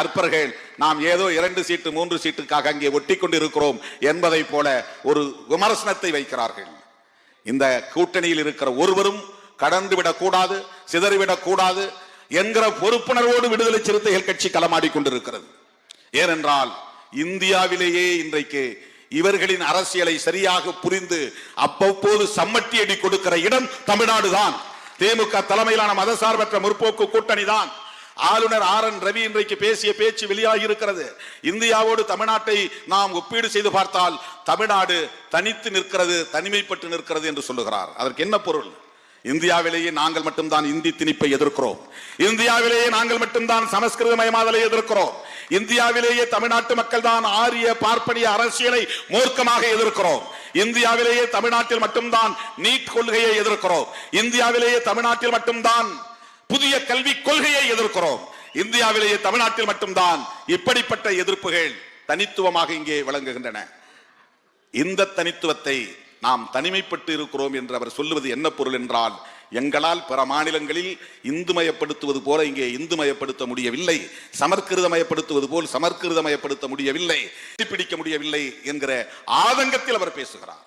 அற்பர்கள் நாம் ஏதோ 2 சீட்டு 3 சீட்டுக்காக அங்கே ஒட்டி கொண்டு இருக்கிறோம் என்பதை போல ஒரு விமர்சனத்தை வைக்கிறார்கள். இந்த கூட்டணியில் இருக்கிற ஒருவரும் கடந்து விடக்கூடாது, சிதறிவிடக் கூடாது என்கிற பொறுப்புணர்வோடு விடுதலை சிறுத்தைகள் கட்சி களமாடி கொண்டிருக்கிறது. ஏனென்றால் இந்தியாவிலேயே இன்றைக்கு இவர்களின் அரசியலை சரியாக புரிந்து அவ்வப்போது சம்மட்டி அடி கொடுக்கிற இடம் தமிழ்நாடு தான். திமுக தலைமையிலான மதசார்பற்ற முற்போக்கு கூட்டணி தான். ஆளுநர் RN ரவி இன்றைக்கு பேசிய பேச்சு வெளியாகி இருக்கிறது. இந்தியாவோடு தமிழ்நாட்டை நாம் ஒப்பீடு செய்து பார்த்தால் தமிழ்நாடு தனித்து நிற்கிறது, தனிமைப்பட்டு நிற்கிறது என்று சொல்லுகிறார். அதற்கு என்ன பொருள்? இந்தியாவிலேயே நாங்கள் மட்டும்தான் இந்தி திணிப்பை எதிர்க்கிறோம், இந்தியாவிலேயே நாங்கள் மட்டும்தான் சமஸ்கிருத மயமாதலை எதிர்க்கிறோம், இந்தியாவிலேயே தமிழ்நாட்டு மக்கள் தான் ஆரிய பார்ப்பனிய அரசியலை மூர்க்கமாக எதிர்க்கிறோம், இந்தியாவிலேயே தமிழ்நாட்டில் மட்டும்தான் நீட் கொள்கையை எதிர்க்கிறோம், இந்தியாவிலேயே தமிழ்நாட்டில் மட்டும்தான் புதிய கல்வி கொள்கையை எதிர்க்கிறோம், இந்தியாவிலேயே தமிழ்நாட்டில் மட்டும்தான் இப்படிப்பட்ட எதிர்ப்புகள் தனித்துவமாக இங்கே விளங்குகின்றன. இந்த தனித்துவத்தை நாம் தனிமைப்பட்டு இருக்கிறோம் என்று அவர் சொல்லுவது என்ன பொருள் என்றால், எங்களால் பிற மாநிலங்களில் இந்துமயப்படுத்துவது போல இங்கே இந்துமயப்படுத்த முடியவில்லை, சமஸ்கிருதமயப்படுத்துவது போல் சமஸ்கிருதமயப்படுத்த முடியவில்லை, பிடிக்க முடியவில்லை என்கிற ஆதங்கத்தில் அவர் பேசுகிறார்.